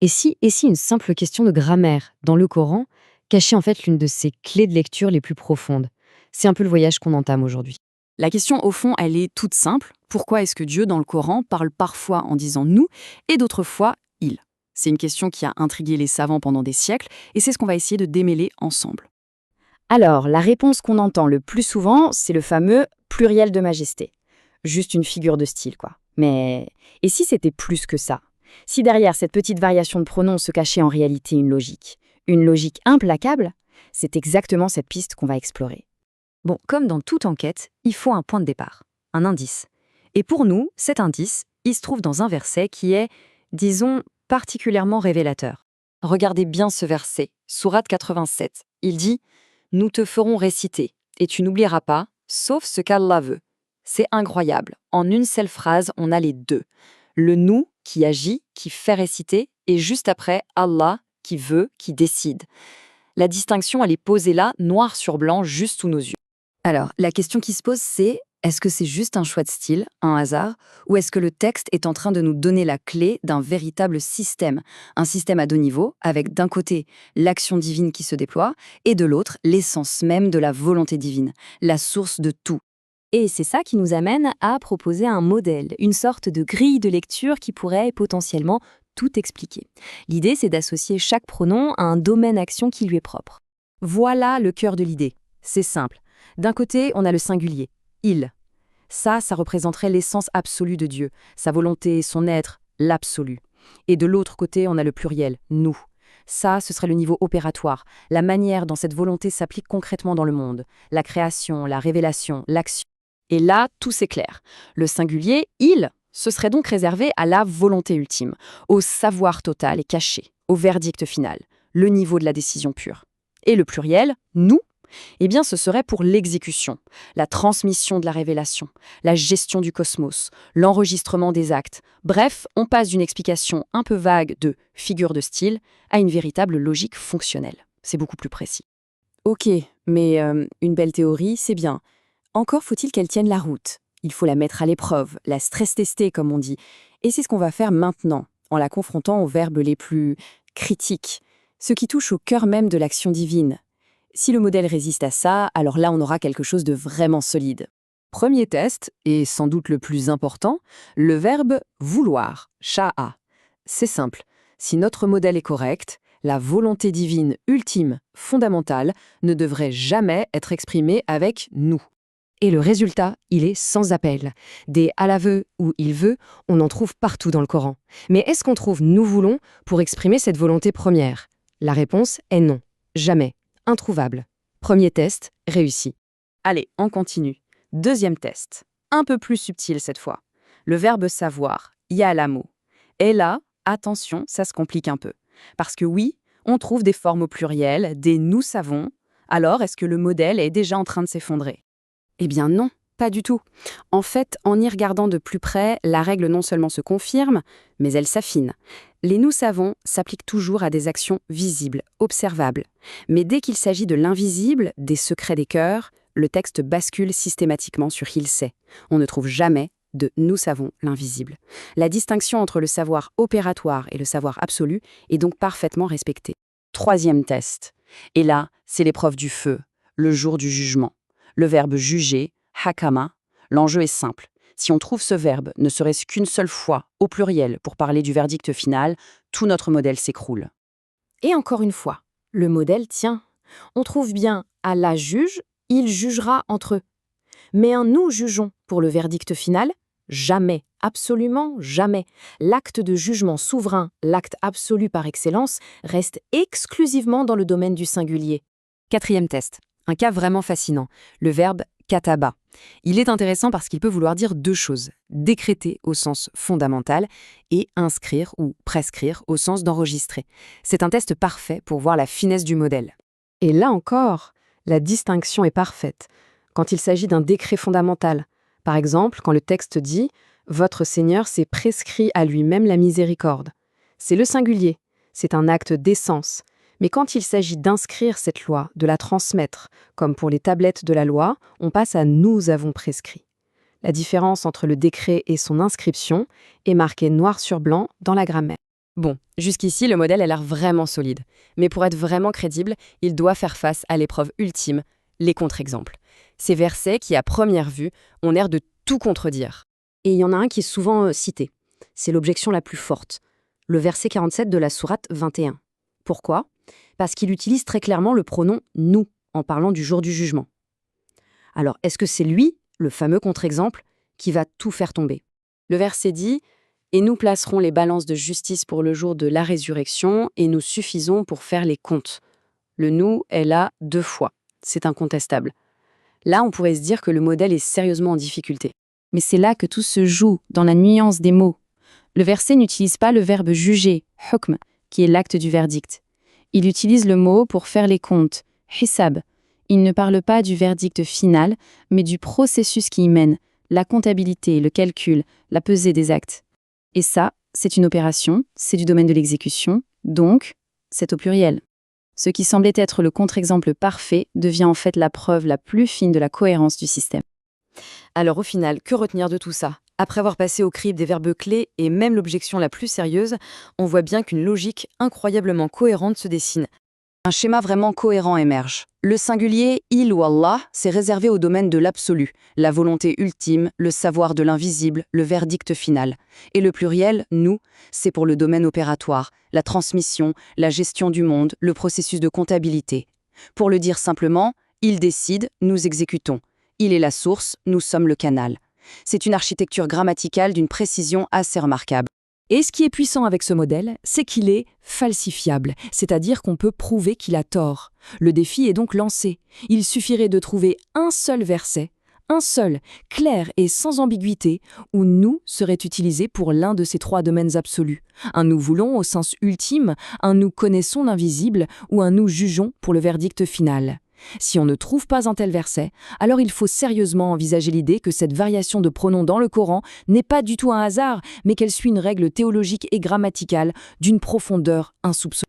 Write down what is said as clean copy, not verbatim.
Et si une simple question de grammaire dans le Coran cachait en fait l'une de ces clés de lecture les plus profondes? C'est un peu le voyage qu'on entame aujourd'hui. La question, au fond, elle est toute simple. Pourquoi est-ce que Dieu, dans le Coran, parle parfois en disant nous et d'autres fois il? C'est une question qui a intrigué les savants pendant des siècles et c'est ce qu'on va essayer de démêler ensemble. Alors, la réponse qu'on entend le plus souvent, c'est le fameux pluriel de majesté. Juste une figure de style, quoi. Mais et si c'était plus que ça? Si derrière cette petite variation de pronom se cachait en réalité une logique implacable, c'est exactement cette piste qu'on va explorer. Bon, comme dans toute enquête, il faut un point de départ, un indice. Et pour nous, cet indice, il se trouve dans un verset qui est, disons, particulièrement révélateur. Regardez bien ce verset, Sourate 87. Il dit « Nous te ferons réciter, et tu n'oublieras pas, sauf ce qu'Allah veut ». C'est incroyable. En une seule phrase, on a les deux. Le « nous » qui agit, qui fait réciter, et juste après, Allah qui veut, qui décide. La distinction, elle est posée là, noir sur blanc, juste sous nos yeux. Alors, la question qui se pose, c'est est-ce que c'est juste un choix de style, un hasard, ou est-ce que le texte est en train de nous donner la clé d'un véritable système, un système à deux niveaux, avec d'un côté l'action divine qui se déploie, et de l'autre l'essence même de la volonté divine, la source de tout. Et c'est ça qui nous amène à proposer un modèle, une sorte de grille de lecture qui pourrait potentiellement tout expliquer. L'idée, c'est d'associer chaque pronom à un domaine action qui lui est propre. Voilà le cœur de l'idée. C'est simple. D'un côté, on a le singulier, il. Ça représenterait l'essence absolue de Dieu, sa volonté, son être, l'absolu. Et de l'autre côté, on a le pluriel, nous. Ça, ce serait le niveau opératoire, la manière dont cette volonté s'applique concrètement dans le monde, la création, la révélation, l'action. Et là, tout s'éclaire. Le singulier, il, ce serait donc réservé à la volonté ultime, au savoir total et caché, au verdict final, le niveau de la décision pure. Et le pluriel, nous, eh bien ce serait pour l'exécution, la transmission de la révélation, la gestion du cosmos, l'enregistrement des actes. Bref, on passe d'une explication un peu vague de figure de style à une véritable logique fonctionnelle. C'est beaucoup plus précis. Ok, mais une belle théorie, c'est bien. Encore faut-il qu'elle tienne la route. Il faut la mettre à l'épreuve, la stress-tester comme on dit. Et c'est ce qu'on va faire maintenant, en la confrontant aux verbes les plus critiques, ceux qui touchent au cœur même de l'action divine. Si le modèle résiste à ça, alors là on aura quelque chose de vraiment solide. Premier test, et sans doute le plus important, le verbe vouloir, sha'a. C'est simple. Si notre modèle est correct, la volonté divine ultime, fondamentale, ne devrait jamais être exprimée avec nous. Et le résultat, il est sans appel. Des Allah veut ou il veut, on en trouve partout dans le Coran. Mais est-ce qu'on trouve nous voulons pour exprimer cette volonté première? La réponse est non. Jamais. Introuvable. Premier test, réussi. Allez, on continue. Deuxième test. Un peu plus subtil cette fois. Le verbe savoir, ya'lamu. Et là, attention, ça se complique un peu. Parce que oui, on trouve des formes au pluriel, des nous savons. Alors, est-ce que le modèle est déjà en train de s'effondrer? Eh bien non, pas du tout. En fait, en y regardant de plus près, la règle non seulement se confirme, mais elle s'affine. Les nous savons s'appliquent toujours à des actions visibles, observables. Mais dès qu'il s'agit de l'invisible, des secrets des cœurs, le texte bascule systématiquement sur il sait. On ne trouve jamais de nous savons l'invisible. La distinction entre le savoir opératoire et le savoir absolu est donc parfaitement respectée. Troisième test. Et là, c'est l'épreuve du feu, le jour du jugement. Le verbe juger, hakama, l'enjeu est simple. Si on trouve ce verbe, ne serait-ce qu'une seule fois, au pluriel, pour parler du verdict final, tout notre modèle s'écroule. Et encore une fois, le modèle tient. On trouve bien Allah juge, il jugera entre eux. Mais un nous jugeons pour le verdict final, jamais, absolument jamais. L'acte de jugement souverain, l'acte absolu par excellence, reste exclusivement dans le domaine du singulier. Quatrième test. Un cas vraiment fascinant. Le verbe kataba. Il est intéressant parce qu'il peut vouloir dire deux choses. Décréter au sens fondamental et inscrire ou prescrire au sens d'enregistrer. C'est un test parfait pour voir la finesse du modèle. Et là encore, la distinction est parfaite. Quand il s'agit d'un décret fondamental, par exemple, quand le texte dit « Votre Seigneur s'est prescrit à lui-même la miséricorde », c'est le singulier, c'est un acte d'essence. Mais quand il s'agit d'inscrire cette loi, de la transmettre, comme pour les tablettes de la loi, on passe à « nous avons prescrit ». La différence entre le décret et son inscription est marquée noir sur blanc dans la grammaire. Bon, jusqu'ici, le modèle a l'air vraiment solide. Mais pour être vraiment crédible, il doit faire face à l'épreuve ultime, les contre-exemples. Ces versets qui, à première vue, ont l'air de tout contredire. Et il y en a un qui est souvent cité. C'est l'objection la plus forte. Le verset 47 de la sourate 21. Pourquoi? Parce qu'il utilise très clairement le pronom « nous » en parlant du jour du jugement. Alors, est-ce que c'est lui, le fameux contre-exemple, qui va tout faire tomber? Le verset dit « Et nous placerons les balances de justice pour le jour de la résurrection, et nous suffisons pour faire les comptes. » Le « nous » est là 2 fois. C'est incontestable. Là, on pourrait se dire que le modèle est sérieusement en difficulté. Mais c'est là que tout se joue, dans la nuance des mots. Le verset n'utilise pas le verbe juger, hukm, qui est l'acte du verdict. Il utilise le mot pour faire les comptes, hisab. Il ne parle pas du verdict final, mais du processus qui y mène, la comptabilité, le calcul, la pesée des actes. Et ça, c'est une opération, c'est du domaine de l'exécution, donc c'est au pluriel. Ce qui semblait être le contre-exemple parfait devient en fait la preuve la plus fine de la cohérence du système. Alors au final, que retenir de tout ça? Après avoir passé au crible des verbes clés et même l'objection la plus sérieuse, on voit bien qu'une logique incroyablement cohérente se dessine. Un schéma vraiment cohérent émerge. Le singulier « il » ou « Allah » c'est réservé au domaine de l'absolu, la volonté ultime, le savoir de l'invisible, le verdict final. Et le pluriel « nous » c'est pour le domaine opératoire, la transmission, la gestion du monde, le processus de comptabilité. Pour le dire simplement, « il décide, nous exécutons ». Il est la source, nous sommes le canal. C'est une architecture grammaticale d'une précision assez remarquable. Et ce qui est puissant avec ce modèle, c'est qu'il est falsifiable, c'est-à-dire qu'on peut prouver qu'il a tort. Le défi est donc lancé. Il suffirait de trouver un seul verset, un seul, clair et sans ambiguïté, où « nous » serait utilisé pour l'un de ces 3 domaines absolus. Un « nous voulons » au sens ultime, un « nous connaissons l'invisible » ou un « nous jugeons » pour le verdict final. Si on ne trouve pas un tel verset, alors il faut sérieusement envisager l'idée que cette variation de pronoms dans le Coran n'est pas du tout un hasard, mais qu'elle suit une règle théologique et grammaticale d'une profondeur insoupçonnée.